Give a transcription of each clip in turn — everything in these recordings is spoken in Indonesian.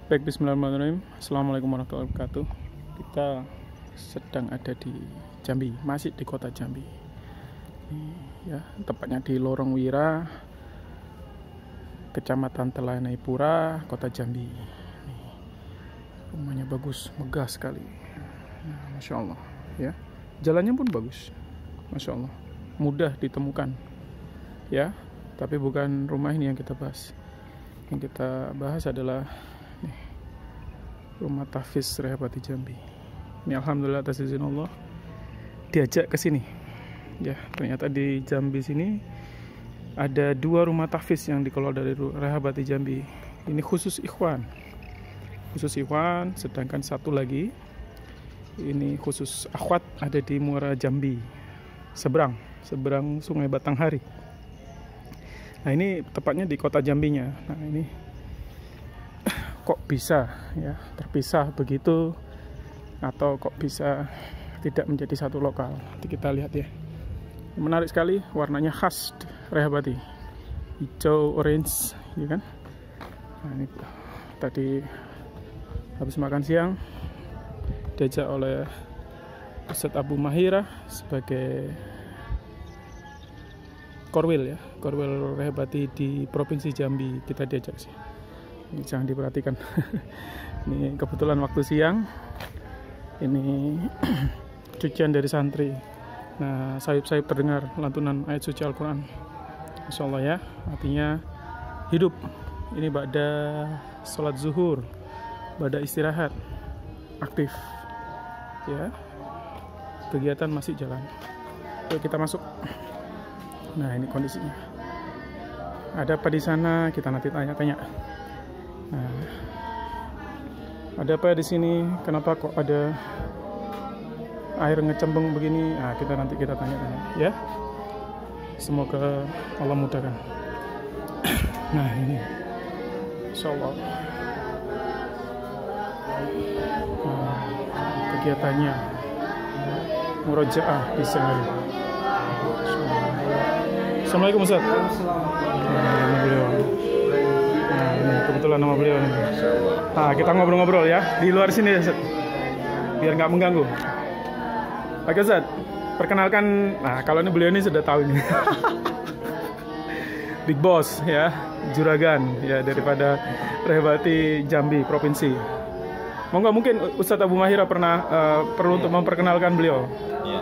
Baik, bismillahirrahmanirrahim. Assalamualaikum warahmatullahi wabarakatuh. Kita sedang ada di Jambi, masih di kota Jambi. Ini, ya, tepatnya di Lorong Wira, Kecamatan Telanai-Pura, kota Jambi. Ini, rumahnya bagus, megah sekali. Nah, Masya Allah, ya. Jalannya pun bagus, Masya Allah. Mudah ditemukan, ya. Tapi bukan rumah ini yang kita bahas. Yang kita bahas adalah Rumah Tahfiz Rehabati Jambi. Ini alhamdulillah atas izin Allah diajak ke sini. Ya, ternyata di Jambi sini ada 2 rumah tahfiz yang dikelola dari Rehabati Jambi. Ini khusus ikhwan. Khusus ikhwan, sedangkan satu lagi ini khusus akhwat ada di Muara Jambi. Seberang Sungai Batanghari. Nah, ini tepatnya di kota Jambinya. Nah, ini kok bisa ya terpisah begitu, atau kok bisa tidak menjadi satu lokal. Nanti kita lihat ya. Menarik sekali, warnanya khas Rehabati, hijau orange, ya kan. Nah, ini tadi habis makan siang diajak oleh Ustadz Abu Mahira sebagai Korwil ya, Korwil Rehabati di Provinsi Jambi. Kita diajak sih. Ini jangan diperhatikan. Ini kebetulan waktu siang. Ini cucian dari santri. Nah, sayup-sayup terdengar lantunan ayat suci Al-Quran. Masya Allah ya, artinya hidup. Ini ba'da sholat zuhur, ba'da istirahat, aktif. Ya, kegiatan masih jalan. Yuk kita masuk. Nah, ini kondisinya. Ada apa di sana? Kita nanti tanya-tanya. Nah, ada apa di sini? Kenapa kok ada air ngecembeng begini? Nah, kita tanya-tanya ya. Semoga Allah mudahkan. Nah, ini insyaallah. Nah, kegiatannya murojaah di siang hari. Assalamualaikum Ustaz. Nah, beliau. Nah, ini kebetulan nama beliau nih. Nah, kita ngobrol-ngobrol ya di luar sini ya, Ustaz. Biar nggak mengganggu. Oke, Ustaz. Perkenalkan, nah kalau ini beliau ini sudah tahu ini. Big Boss ya, juragan ya daripada Rehabati Jambi Provinsi. Monggo, mungkin Ustadz Abu Mahira perlu untuk memperkenalkan beliau. Ya,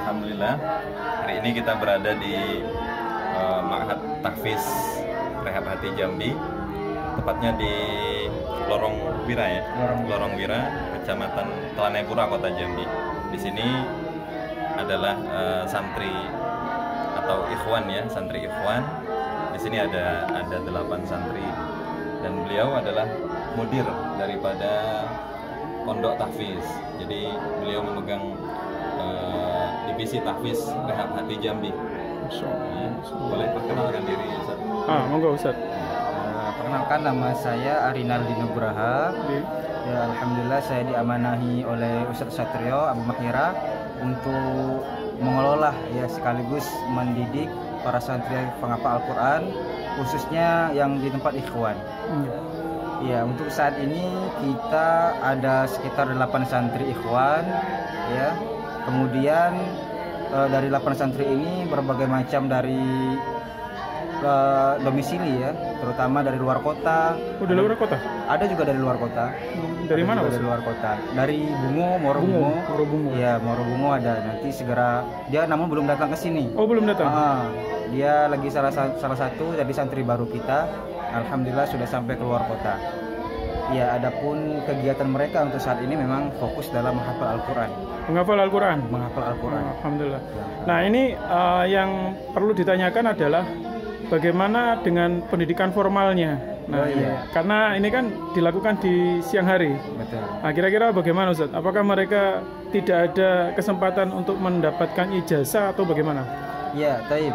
alhamdulillah. Hari ini kita berada di Ma'had Tahfiz Rehabati Jambi, tepatnya di Lorong Wira ya, Lorong Wira, Kecamatan Telanai-Pura, Kota Jambi. Di sini adalah santri atau ikhwan ya, santri ikhwan. Di sini ada 8 santri dan beliau adalah mudir daripada Pondok Tahfiz. Jadi beliau memegang divisi Tahfiz Rehabati Jambi. Ya, boleh perkenalkan diri Ustaz? Monggo Ustaz. Perkenalkan, nama saya Arinaldi Nugraha. Ya, alhamdulillah saya diamanahi oleh Ustadz Satrio Abu Mahira untuk mengelola ya sekaligus mendidik para santri penghafal Al-Quran, khususnya yang di tempat ikhwan. Ya, untuk saat ini kita ada sekitar 8 santri ikhwan ya. Kemudian dari 8 santri ini berbagai macam dari domisili ya, terutama dari luar kota. Oh, dari luar kota? Ada juga dari luar kota. Dari mana? Dari luar kota. Dari Moro Bungo. Ya, Moro Bungo ada. Nanti segera, dia namun belum datang ke sini. Oh, belum datang. Dia lagi salah satu jadi santri baru kita. Alhamdulillah sudah sampai ke luar kota. Ya, adapun kegiatan mereka untuk saat ini memang fokus dalam menghafal Al-Quran. Menghafal Al-Quran? Menghafal Al-Quran. Alhamdulillah. Nah, ini yang perlu ditanyakan adalah bagaimana dengan pendidikan formalnya? Nah, iya. Karena ini kan dilakukan di siang hari. Betul. Nah, kira-kira bagaimana Ustaz? Apakah mereka tidak ada kesempatan untuk mendapatkan ijazah atau bagaimana? Ya, taib.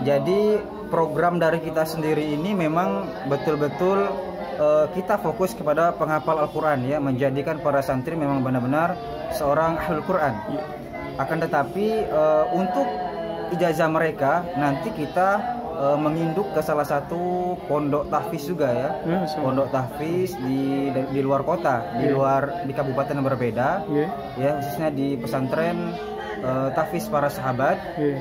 Jadi program dari kita sendiri ini memang betul-betul kita fokus kepada penghafal Al-Quran ya, menjadikan para santri memang benar-benar seorang ahlul Quran. Akan tetapi untuk ijazah mereka nanti kita menginduk ke salah satu pondok tahfiz juga ya. Pondok tahfiz di luar kota, di kabupaten yang berbeda. Ya, khususnya di pesantren tahfiz para sahabat.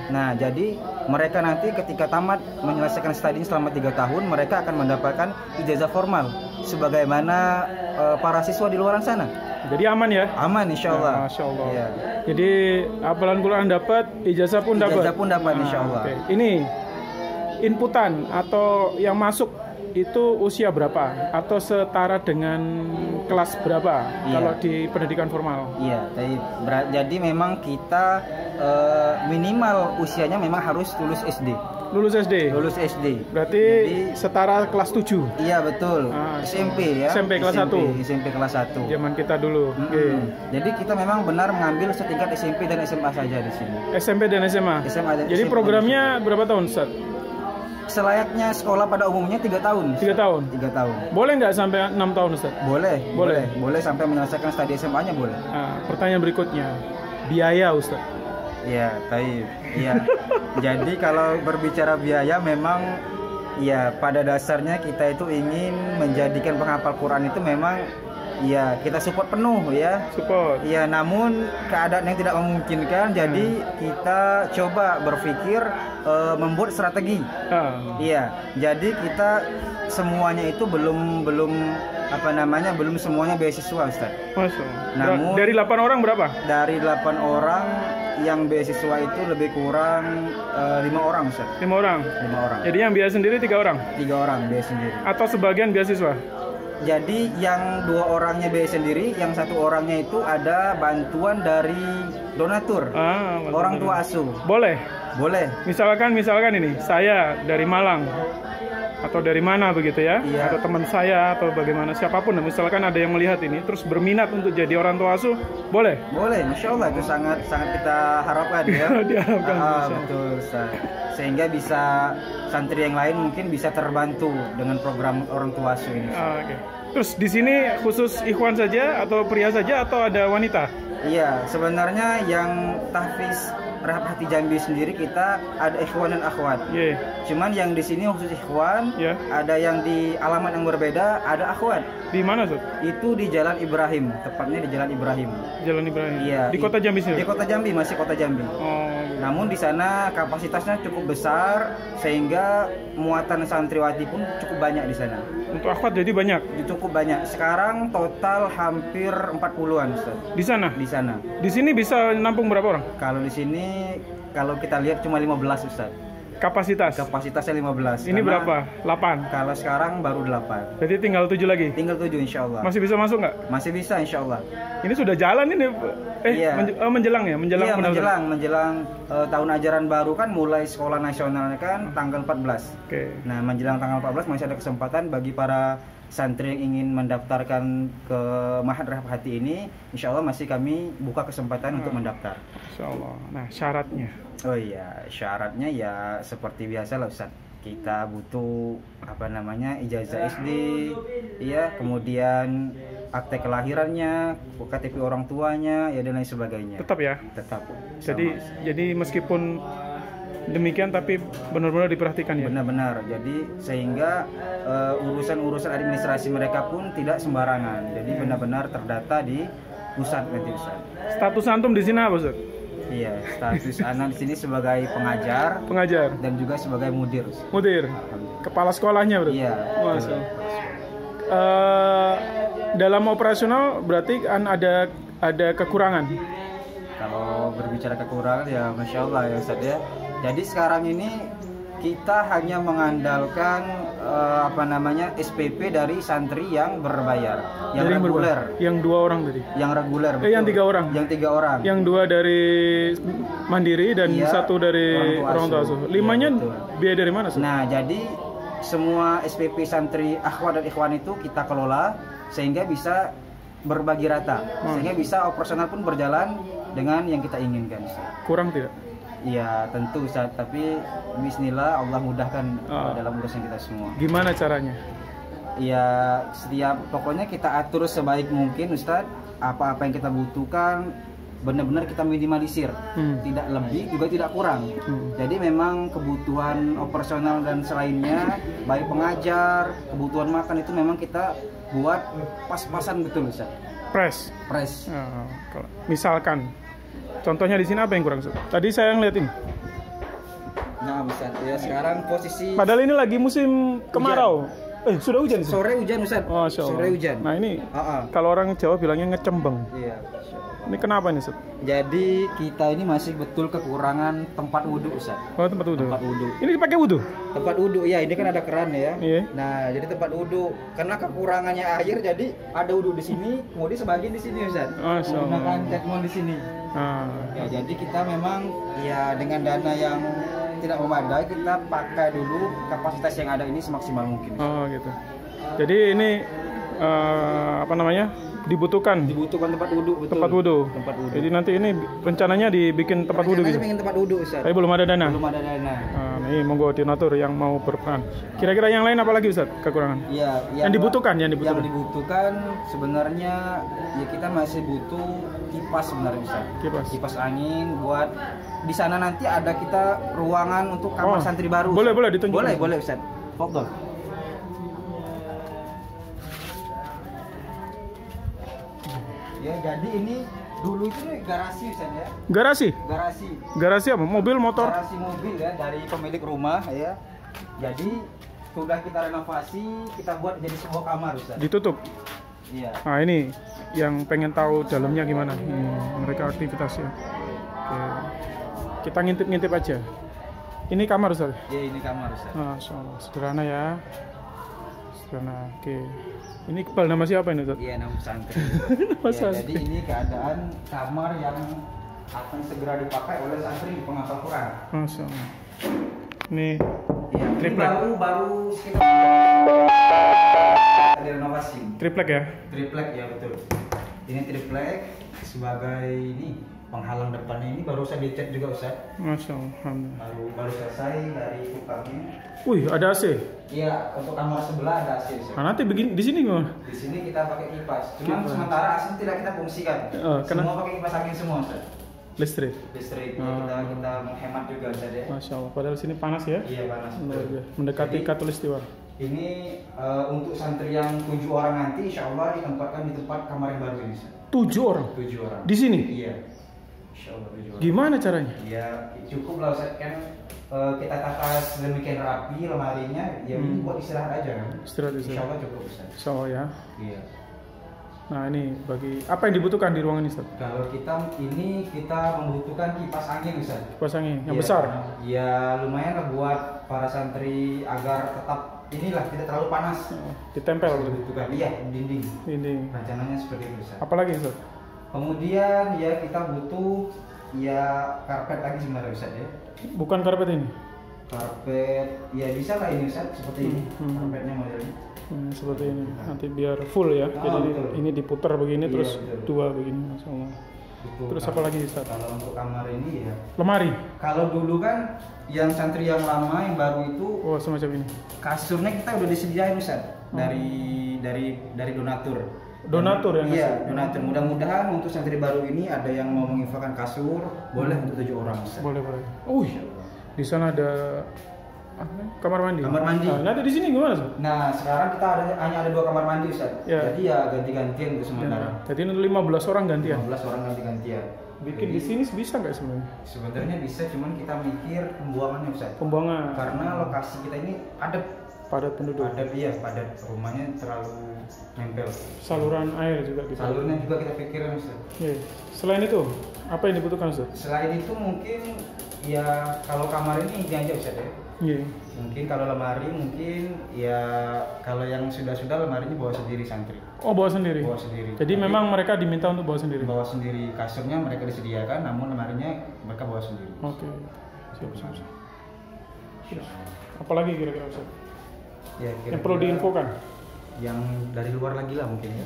Nah, jadi mereka nanti ketika tamat menyelesaikan studi selama 3 tahun, mereka akan mendapatkan ijazah formal sebagaimana para siswa di luar sana. Jadi aman ya? Aman, insya Allah. Masya Allah. Ya. Jadi hafalan Quran dapat, ijazah pun dapat. Ijazah pun dapat, insya Allah. Okay. Ini inputan atau yang masuk itu usia berapa? Atau setara dengan kelas berapa? Kalau di pendidikan formal? Iya. Jadi memang kita minimal usianya memang harus lulus SD. Lulus SD? Lulus SD. Berarti jadi, setara kelas 7? Iya, betul. SMP ya. SMP kelas 1? SMP kelas 1. Zaman kita dulu. Jadi kita memang benar mengambil setingkat SMP dan SMA saja di sini. SMP dan SMA? Jadi SMA programnya berapa tahun, Ustaz? Selayaknya sekolah pada umumnya 3 tahun. 3 tahun? 3 tahun. Boleh nggak sampai 6 tahun, Ustaz? Boleh sampai menyelesaikan studi SMA-nya boleh. Pertanyaan berikutnya, biaya, Ustaz? Ya, baik. Iya. Jadi kalau berbicara biaya memang ya pada dasarnya kita itu ingin menjadikan penghafal Quran itu memang ya kita support penuh ya. Support. Ya, namun keadaan yang tidak memungkinkan jadi kita coba berpikir membuat strategi. Iya. Jadi kita semuanya itu belum semuanya beasiswa, Ustaz. Namun dari 8 orang berapa? Dari 8 orang yang beasiswa itu lebih kurang 5 orang, Ustaz. 5 orang. 5 orang. Jadi yang biaya sendiri 3 orang? 3 orang biaya sendiri. Atau sebagian beasiswa? Jadi yang 2 orangnya biaya sendiri, yang 1 orangnya itu ada bantuan dari donatur, orang tua asuh. Boleh? Boleh. Misalkan ini, saya dari Malang atau dari mana begitu ya, atau teman saya atau bagaimana, siapapun, misalkan ada yang melihat ini terus berminat untuk jadi orang tua asuh, boleh? Boleh, Masya Allah, itu sangat kita harapkan ya. Diharapkan. Betul, Ustaz. Sehingga bisa santri yang lain mungkin bisa terbantu dengan program orang tua asuh ini. Okay. Terus di sini khusus ikhwan saja atau pria saja atau ada wanita? Iya, sebenarnya yang tahfiz Rehab Hati Jambi sendiri kita ada ikhwan dan akhwat. Cuman yang di sini khusus ikhwan, ada yang di alamat yang berbeda, ada akhwat. Di mana, Sob? Itu di Jalan Ibrahim, tepatnya di Jalan Ibrahim. Jalan Ibrahim. Iya. Di Kota Jambi sendiri? Di Kota Jambi, masih Kota Jambi. Namun di sana kapasitasnya cukup besar sehingga muatan santriwati pun cukup banyak di sana. Untuk akhwat jadi banyak? Cukup banyak. Sekarang total hampir 40-an, Ustaz. Di sana? Di sana. Di sini bisa nampung berapa orang? Kalau di sini kalau kita lihat cuma 15, Ustaz. Kapasitasnya 15. Ini berapa? 8? Kalau sekarang baru 8. Berarti tinggal 7 lagi? Tinggal 7 insya Allah. Masih bisa masuk nggak? Masih bisa insya Allah. Ini sudah jalan ini? Menjelang ya? Menjelang tahun ajaran baru kan, mulai sekolah nasionalnya kan tanggal 14. Nah, menjelang tanggal 14 masih ada kesempatan bagi para santri yang ingin mendaftarkan ke Ma'had Rehab Hati ini, insya Allah masih kami buka kesempatan untuk mendaftar. Insya Allah. Nah, syaratnya? Oh iya, syaratnya ya seperti biasa lah, Ustaz. Kita butuh ijazah SD, ya, kemudian akte kelahirannya, KTP orang tuanya, ya dan lain sebagainya. Tetap ya? Tetap. Jadi meskipun demikian tapi benar-benar diperhatikan ya? Benar-benar. Jadi sehingga urusan-urusan administrasi mereka pun tidak sembarangan. Jadi benar-benar terdata di pusat nanti, Ustaz. Status antum di sini apa, Ustaz? Iya, status anak di sini sebagai pengajar dan juga sebagai mudir. Kepala sekolahnya berarti? Iya. Dalam operasional berarti kan ada kekurangan? Kalau berbicara kekurangan ya Masya Allah ya Ustaz ya. Jadi sekarang ini kita hanya mengandalkan SPP dari santri yang berbayar, yang reguler. Yang 2 orang tadi? Yang reguler. Yang 3 orang? Yang 3 orang. Yang 2 dari mandiri dan 1 dari orang tua asuh. 5-nya biaya dari mana, Sob? Nah, jadi semua SPP santri akhwat dan ikhwan itu kita kelola sehingga bisa berbagi rata, sehingga bisa operasional pun berjalan dengan yang kita inginkan. Kurang tidak? Iya tentu Ustaz, tapi bismillah Allah mudahkan dalam urusan kita semua. Gimana caranya? Ya pokoknya kita atur sebaik mungkin Ustaz, apa-apa yang kita butuhkan benar-benar kita minimalisir, tidak lebih juga tidak kurang. Jadi memang kebutuhan operasional dan selainnya, baik pengajar, kebutuhan makan itu memang kita buat pas-pasan betul Ustaz. Press. Misalkan Contohnya di sini apa yang kurang? Tadi saya ngeliat ini. Nah, Ustaz, ya sekarang posisi. Padahal ini lagi musim kemarau. Sudah hujan sih? Sore hujan, Ustaz. Oh, sore hujan. Nah, ini kalau orang Jawa bilangnya ngecembeng. Iya. Ini kenapa nih, Ustaz? Jadi kita ini masih betul kekurangan tempat wudhu, Ustaz. Oh, tempat wudhu. Tempat wudhu. Ini dipakai wudhu? Tempat wudhu, ya. Ini kan ada keran ya. Iya. Nah, jadi tempat wudhu. Karena kekurangannya air, jadi ada wudhu di sini, kemudian sebagian di sini, Ustaz. Menggunakan teknologi di sini. Ya, jadi kita memang ya dengan dana yang tidak memadai, kita pakai dulu kapasitas yang ada ini semaksimal mungkin. Oh, gitu. Jadi ini dibutuhkan tempat wudhu, betul. Tempat wudhu. Jadi nanti ini rencananya dibikin tempat wudhu gitu. Bikin tempat wudhu, Ustaz. Tapi belum ada dana. Belum ada dana. Ini monggo donatur yang mau berperan. Kira-kira yang lain apa lagi, Ustaz? Kekurangan? Iya, yang dibutuhkan. Yang dibutuhkan sebenarnya ya kita masih butuh kipas sebenarnya, Ustaz. Kipas angin buat di sana nanti ada kita ruangan untuk kamar santri baru. Boleh ditunjukkan. Boleh, Ustaz. Fadhol. Ya, jadi ini dulu itu garasi, Ustaz ya. Garasi apa? Mobil, motor? Garasi mobil ya, dari pemilik rumah ya. Jadi sudah kita renovasi, kita buat jadi sebuah kamar, Ustaz. Ditutup? Iya. Nah, ini yang pengen tahu dalamnya gimana. Mereka aktivitasnya. Oke. Kita ngintip-ngintip aja. Ini kamar, Ustaz? Iya, ini kamar, Ustaz. Masyaallah, sederhana ya. Sederhana. Oke. Ini kepala nama siapa ini, Ustaz? Iya, nama santri. Ya, jadi ini keadaan kamar yang akan segera dipakai oleh santri di penghafal Quran. Masyaallah. Ini ya, triplek. Baru sekitar ada renovasi. Triplek ya? Triplek ya, betul. Ini triplek sebagai ini penghalang depannya, ini baru saya dicat juga, Ustaz. Masyaallah. Baru selesai dari tukangnya. Wih, ada AC. Iya, untuk kamar sebelah ada AC. Nah, nanti begini di sini gimana? Di sini kita pakai kipas. Cuman sementara AC tidak kita fungsikan. Semua pakai kipas angin semua, Ustaz. Listrik. Ya, kita menghemat juga, Ustaz ya. Masyaallah. Padahal sini panas ya? Iya, panas. Mendekati Katulistiwa. Ini untuk santri yang 7 orang nanti, insya Allah ditempatkan di tempat kamar yang baru ini, Ustaz. 7 orang? 7 orang. Di sini? Iya. Insya Allah 7 orang. Gimana caranya? Ya, cukup lah, Ustaz, kan kita tata sedemikian rapi lemarinya, ya ini buat istirahat aja kan. Istirahat. Insya Allah cukup, Ustaz. Insya Allah ya. Iya. Nah, ini bagi apa yang dibutuhkan di ruangan ini, Ustaz? Kalau kita membutuhkan kipas angin, Ustaz. Kipas angin yang besar. Ya, lumayan lah buat para santri agar tetap inilah tidak terlalu panas. Ditempel dibutuhkan. Iya, dinding. Rencananya seperti itu, Ustaz. Apalagi, Ustaz? Kemudian ya kita butuh ya karpet lagi sebenarnya, Ustaz ya. Bukan karpet ini. Karpet ya bisa lah ini, Ustaz, seperti ini. Karpetnya modelnya. Seperti ini. Nanti biar full ya. Jadi betul. Ini diputar begini, terus betul. 2 begini, masyaallah. Terus apa lagi, Ustaz? Kalau untuk kamar ini ya lemari. Kalau dulu kan yang santri yang lama yang baru itu semacam ini. Kasurnya kita udah disediain, Ustaz. Dari donatur. Donatur yang ngasih? Iya, donatur. Mudah-mudahan untuk santri baru ini ada yang mau menginfokan kasur, boleh untuk 7 orang, Ustaz. Boleh. Di sana ada kamar mandi. Nah, nanti di sini gimana, Ustaz? Nah, sekarang kita hanya ada 2 kamar mandi, Ustaz. Ya. Jadi ya ganti-gantian untuk sementara. Jadi untuk 15 orang gantian. 15 orang ganti-gantian. Bikin di sini bisa nggak sebenarnya? Sebenarnya bisa, cuman kita mikir pembuangannya, Ustaz. Pembuangan. Karena lokasi kita ini padat penduduk. Padat. Rumahnya terlalu nempel. Saluran air juga di salurnya juga kita pikirin, Ustaz. Yeah. Selain itu, apa yang dibutuhkan, Ustaz? Selain itu mungkin ya kalau kamar ini aja, Ustaz ya. Yeah. Mungkin kalau lemari kalau yang sudah lemarinya bawa sendiri santri. Bawa sendiri. Jadi memang mereka diminta untuk bawa sendiri. Bawa sendiri, kasurnya mereka disediakan, namun lemarinya mereka bawa sendiri. Oke. Siap. Apalagi kira-kira, Ustaz? Ya, yang perlu diinfokan? Yang dari luar lagi lah mungkin ya.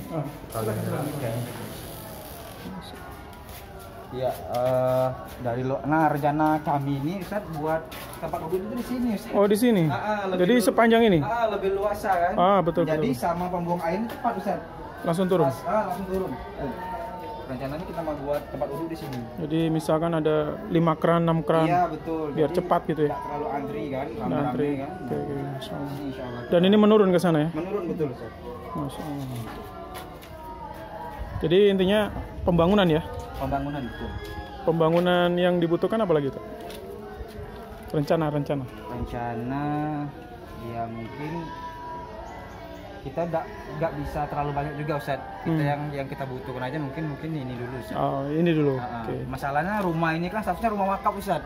Kalau dari dalam kayaknya. Ya, dari rencana kami ini, Ustaz, buat tempat wudhu itu di sini, Ustaz. Oh, di sini. Jadi sepanjang ini. Lebih luasa kan. Betul. Jadi sama pembuang air tepat, Ustaz. Langsung turun. Langsung turun. rencananya kita mau buat tempat duduk di sini. Jadi misalkan ada 5 kran, 6 kran. Iya betul. Biar Jadi, cepat gitu ya. Nggak terlalu antri kan, Nah, rame-rame antri. kan. Oke, oke, Masya Allah. Insya Allah. Dan ini menurun ke sana ya? Menurun betul Ustaz. Masya Allah. Jadi intinya pembangunan ya? Pembangunan betul. Pembangunan yang dibutuhkan apa lagi tuh? Rencana. Rencana ya mungkin kita nggak bisa terlalu banyak juga Ustaz. Kita yang kita butuhkan aja mungkin ini dulu Ustaz. Oh, ini dulu. Nah, Oke. Masalahnya rumah ini kan statusnya rumah wakaf Ustaz.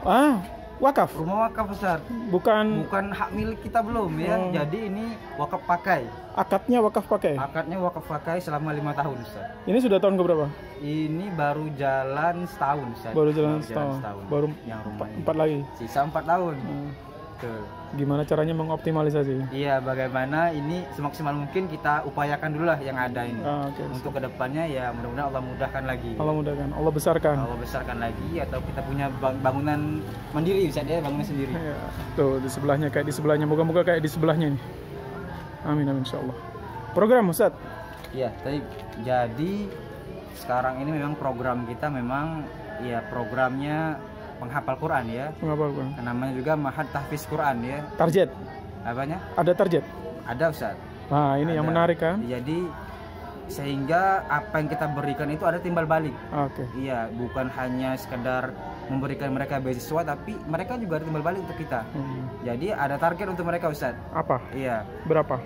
Wakaf? Rumah wakaf Ustaz. Bukan Hak milik kita belum ya. Oh. Jadi ini wakaf pakai. akadnya wakaf pakai? Akadnya wakaf pakai selama 5 tahun Ustaz. Ini sudah tahun keberapa? Ini baru jalan setahun Ustaz. Baru jalan setahun. Baru yang rumah ini. 4 lagi. Sisa 4 tahun. Betul. Gimana caranya mengoptimalisasi? Iya, bagaimana ini semaksimal mungkin kita upayakan dulu lah yang ada ini. Oke. Untuk kedepannya ya mudah-mudahan Allah mudahkan lagi. Allah mudahkan, Allah besarkan. Allah besarkan lagi atau kita punya bangunan mandiri Ustaz ya, bangunan sendiri. Ya, tuh di sebelahnya kayak di sebelahnya. Moga-moga kayak di sebelahnya ini. Amin insyaallah. Program Ustaz. Iya, jadi sekarang ini memang program kita memang ya programnya penghafal Quran ya. Mengapa Bang? Namanya juga Ma'had Tahfiz Quran ya. Target. Apanya? Ada target. Ada Ustaz. Nah, ini yang Ada. menarik kan? Jadi sehingga apa yang kita berikan itu ada timbal balik. Oke. Iya, bukan hanya sekedar memberikan mereka beasiswa tapi mereka juga ada timbal balik untuk kita. Jadi ada target untuk mereka Ustaz. Apa? Iya. Berapa?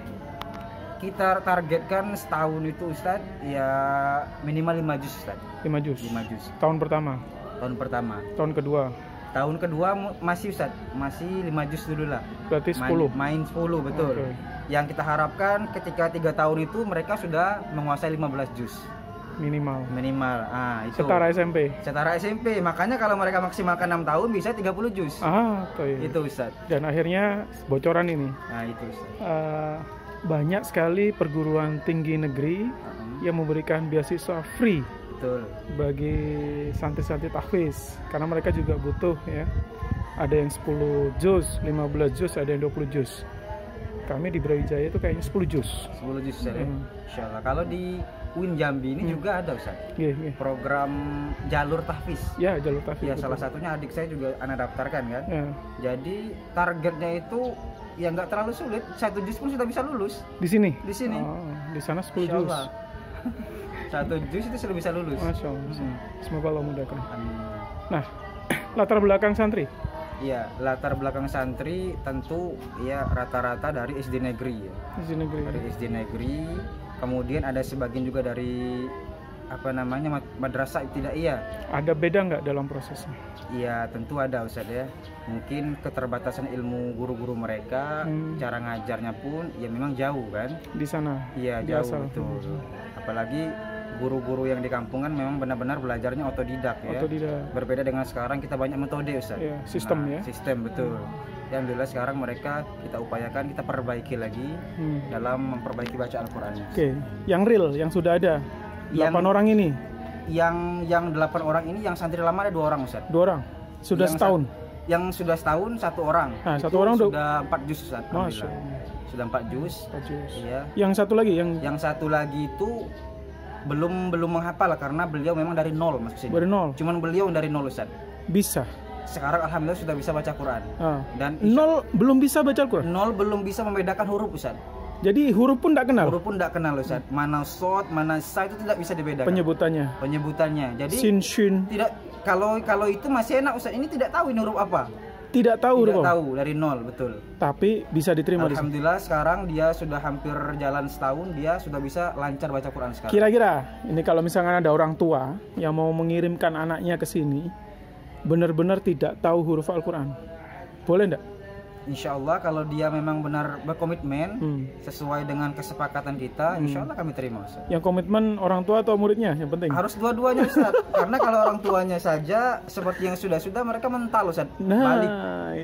Kita targetkan setahun itu Ustaz ya minimal 5 juz Ustaz. 5 juz. 5 juz. Tahun pertama. Tahun pertama. Tahun kedua. Tahun kedua masih Ustaz, masih 5 juz dulu lah. Berarti 10. Main 10 betul. Oke. Yang kita harapkan ketika 3 tahun itu mereka sudah menguasai 15 juz Minimal. minimal. Itu. Setara SMP. Setara SMP. Makanya kalau mereka maksimalkan 6 tahun bisa 30 juz. Itu. Itu Ustaz. Dan akhirnya bocoran ini. Nah, itu Ustaz. Banyak sekali perguruan tinggi negeri yang memberikan beasiswa free Betul. bagi santri-santri tahfiz karena mereka juga butuh ya. Ada yang 10 juz, 15 juz, ada yang 20 juz. Kami di Brawijaya itu kayaknya 10 juz. 10 juz Ustaz ya. Insyaallah. Kalau di UIN Jambi ini juga ada Ustaz. Iya. Program jalur tahfiz. Ya, jalur tahfiz. Ya, betul. salah satunya adik saya juga anak daftarkan kan. Ya. Jadi targetnya itu ya nggak terlalu sulit, 1 juz pun sudah bisa lulus Di sini? di sini. Di sana 10 juz. Insyaallah. 1 juz itu sudah bisa lulus. Masya Allah. Semoga Allah mudahkan. Amin. Nah, latar belakang santri. Iya, latar belakang santri tentu ya rata-rata dari SD negeri ya. Di negeri. Dari SD negeri, kemudian ada sebagian juga dari apa namanya madrasah ibtidaiyah. Ada beda nggak dalam prosesnya? Iya, tentu ada Ustaz ya. Mungkin keterbatasan ilmu guru-guru mereka, cara ngajarnya pun ya memang jauh kan. Di sana. Iya, Di jauh asal. betul. Apalagi guru-guru yang di kampung kan memang benar-benar belajarnya otodidak ya. Otodidak. Berbeda dengan sekarang kita banyak metode Ustaz. Iya, sistem ya. Sistem betul. Ya, alhamdulillah sekarang mereka kita upayakan, kita perbaiki lagi dalam memperbaiki baca Al-Qur'annya. Oke, yang real, yang sudah ada 8 orang ini. Yang 8 orang ini yang santri lama ada 2 orang Ustaz. 2 orang. Sudah Yang setahun. Yang sudah setahun 1 orang. Nah, Itu 1 orang sudah 4 juz Ustaz. Masya Alhamdulillah. Allah. Sudah 4 juz. 4 juz. Iya. Yang satu lagi Yang satu lagi itu belum menghafal karena beliau memang dari nol masuk sini. dari nol. Cuman beliau dari nol Ustaz. Bisa. Sekarang alhamdulillah sudah bisa baca Quran. Dan Nol belum bisa baca Al-Quran. nol belum bisa membedakan huruf Ustaz. Jadi huruf pun tidak kenal. Huruf pun tidak kenal Ustaz. Mana shot, mana sa itu tidak bisa dibedakan. Penyebutannya. Jadi Sin, shin. tidak kalau itu masih enak Ustaz. Ini tidak tahu ini huruf apa. Tidak tahu Tidak huruf apa. tahu dari nol betul. Tapi bisa diterima di sini. Alhamdulillah sekarang dia sudah hampir jalan setahun, dia sudah bisa lancar baca Quran sekarang. Kira-kira ini kalau misalkan ada orang tua yang mau mengirimkan anaknya ke sini, benar-benar tidak tahu huruf Al-Quran, boleh enggak? Insya Allah kalau dia memang benar berkomitmen sesuai dengan kesepakatan kita, insya Allah kami terima Ustaz. Yang komitmen orang tua atau muridnya yang penting? Harus dua-duanya Ustaz. Karena kalau orang tuanya saja seperti yang sudah-sudah mereka mental Ustaz.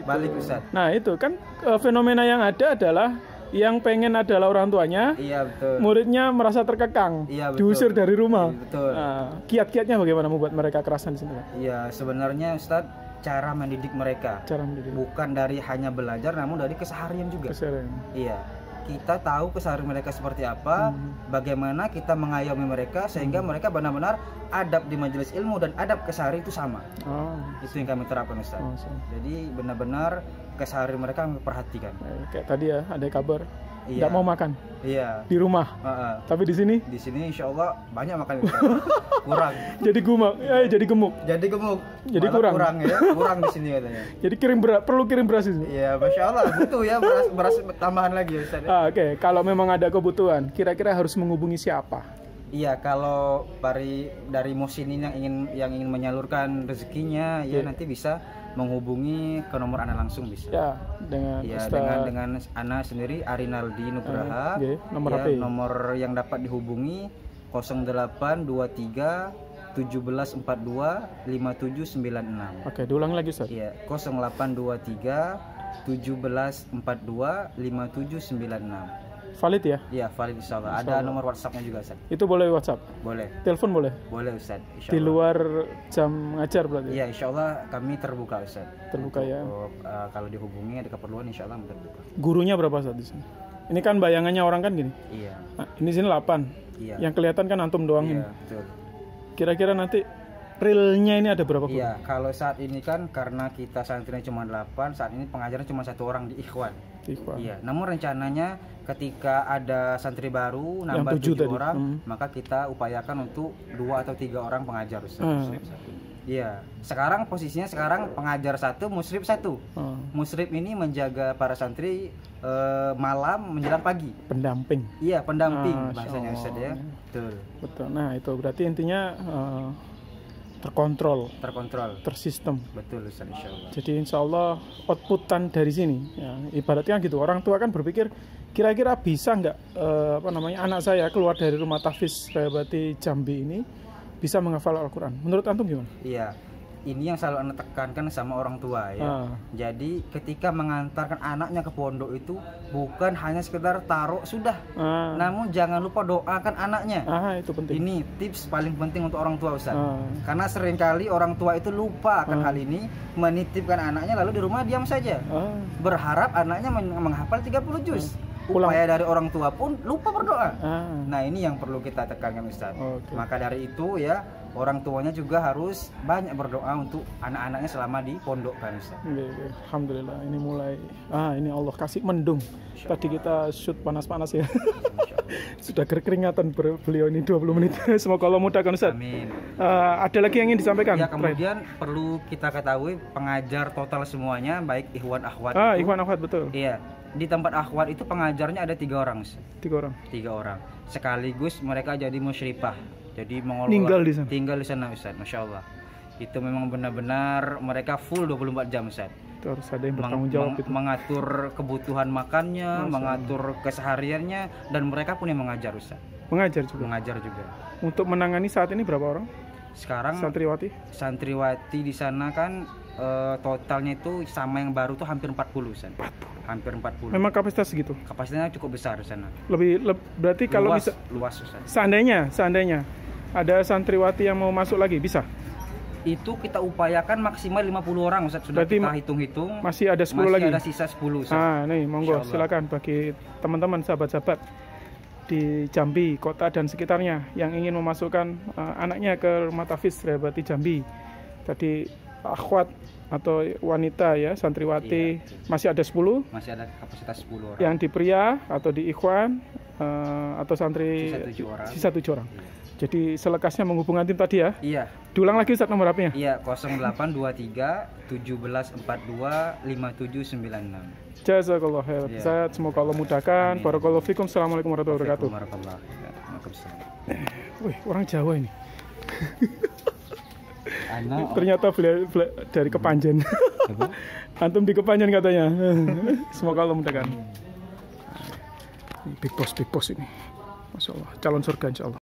Balik Ustaz. Nah itu kan fenomena yang ada adalah yang pengen adalah orang tuanya, Iya betul. muridnya merasa terkekang, Iya, betul. diusir dari rumah. Betul. Nah, kiat-kiatnya bagaimana membuat mereka kerasan di sini? Iya sebenarnya Ustaz cara mendidik mereka Cara mendidik. bukan dari hanya belajar namun dari keseharian juga. Keseharian. Iya. kita tahu keseharian mereka seperti apa, bagaimana kita mengayomi mereka sehingga mereka benar-benar adab di majelis ilmu dan adab keseharian itu sama. Itu yang kami terapkan, Ustaz. Jadi benar-benar keseharian mereka kami perhatikan. Kayak tadi ya, ada kabar Iya. nggak mau makan Iya. di rumah. Tapi di sini Insya Allah banyak makan, Ustaz. Kurang. jadi gemuk. Jadi gemuk. Jadi Malah kurang. Kurang ya. Kurang di sini katanya. Jadi perlu kirim beras itu. Iya, Masya Allah butuh ya beras tambahan lagi, Ustaz. Oke, kalau memang ada kebutuhan, kira-kira harus menghubungi siapa? Iya, kalau dari Muhsinin yang ingin menyalurkan rezekinya, ya nanti bisa menghubungi ke nomor Ana langsung bisa. Ya, dengan dengan Ana sendiri Arinaldi Nugraha. Nomor ya, HP. nomor yang dapat dihubungi 0823 1742 5796. Oke, diulang lagi, Ustaz. Iya, 0823 1742 5796. Valid ya? Iya, valid insyaallah. Ada nomor WhatsApp-nya juga, Ustaz. Itu boleh WhatsApp? Boleh. Telepon boleh? Boleh, Ustaz. Di luar jam ngajar berarti? Iya, insyaallah kami terbuka, Ustaz. Terbuka ya. Kalau dihubungi ada keperluan insyaallah terbuka. Gurunya berapa saat di sini? Ini kan bayangannya orang kan gini. Iya. Nah, ini sini 8. Iya. Yang kelihatan kan antum doang ini. Iya, betul. Kira-kira nanti realnya ini ada berapa guru? Iya, kalau saat ini kan karena kita santrinya cuma 8, saat ini pengajaran cuma 1 orang di Ikhwan. Iya, namun rencananya ketika ada santri baru nambah 7 orang, maka kita upayakan untuk 2 atau 3 orang pengajar, Ustaz. Iya, sekarang posisinya pengajar 1, musyrif 1. Musyrif ini menjaga para santri malam menjelang pagi. Pendamping. Iya, pendamping bahasanya, Ustaz ya. Betul. Nah, itu berarti intinya terkontrol, tersistem. Betul, Ustaz, insyaallah. Jadi insyaallah outputan dari sini, ya, ibaratnya gitu. Orang tua kan berpikir kira-kira bisa nggak anak saya keluar dari rumah tahfiz Rehab Jambi ini bisa menghafal Al-Quran. Menurut antum gimana? Iya, ini yang selalu Anda tekankan sama orang tua ya. Jadi ketika mengantarkan anaknya ke pondok itu bukan hanya sekedar taruh sudah, namun jangan lupa doakan anaknya. Itu penting. Ini tips paling penting untuk orang tua, Ustaz. Karena seringkali orang tua itu lupa akan hal ini, menitipkan anaknya lalu di rumah diam saja, berharap anaknya menghafal 30 juz. Upaya dari orang tua pun lupa berdoa. Nah, ini yang perlu kita tekankan, Ustaz. Maka dari itu ya, orang tuanya juga harus banyak berdoa untuk anak-anaknya selama di pondok kan, Ustaz. Alhamdulillah, ini mulai ini Allah kasih mendung. Tadi kita shoot panas-panas ya. Sudah keringatan beliau ini 20 menit. Semoga Allah mudahkan, Ustaz. Amin. Ada lagi yang ingin disampaikan? Ya, kemudian perlu kita ketahui pengajar total semuanya baik ikhwan akhwat. Ikhwan akhwat, betul. Iya. Di tempat akhwat itu pengajarnya ada 3 orang. 3 orang. 3 orang. Sekaligus mereka jadi musyrifah. Jadi mengelola tinggal di sana, Ustaz. Masya Allah. Itu memang benar-benar mereka full 24 jam, Ustaz. Itu harus ada yang bertanggung jawab itu. Mengatur kebutuhan makannya, mengatur kesehariannya, dan mereka pun yang mengajar, Ustaz. Mengajar juga. Untuk menangani saat ini berapa orang? Sekarang santriwati di sana kan totalnya itu sama yang baru tuh hampir 40, Ustaz. Hampir 40. Memang kapasitas segitu? Kapasitasnya cukup besar di sana. Berarti kalau luas, Ustaz. Seandainya ada santriwati yang mau masuk lagi, bisa? Itu kita upayakan maksimal 50 orang, Ustaz. Sudah berarti kita hitung-hitung. Masih ada 10 lagi? Masih ada sisa 10, Ustaz. Nih, monggo silakan bagi teman-teman sahabat-sahabat di Jambi, kota dan sekitarnya yang ingin memasukkan anaknya ke rumah tahfiz Rehab Jambi. Tadi akhwat atau wanita ya, santriwati, masih ada 10. Masih ada kapasitas 10 orang. Yang di pria atau di ikhwan atau santri sisa 7 orang. Jadi selekasnya menghubungkan tim tadi ya. Iya. Diulang lagi, Ustaz, nomor HP-nya. Iya, 0823 1742 5796. Jazakallah khair. Ustaz, semoga Allah mudahkan. Barakallahu fikum. Assalamualaikum warahmatullahi wabarakatuh. Wih, orang Jawa ini. Ternyata dari Kepanjen. Antum di Kepanjen katanya. Semoga Allah mudahkan. Big boss ini. Masya Allah, calon surga insya Allah.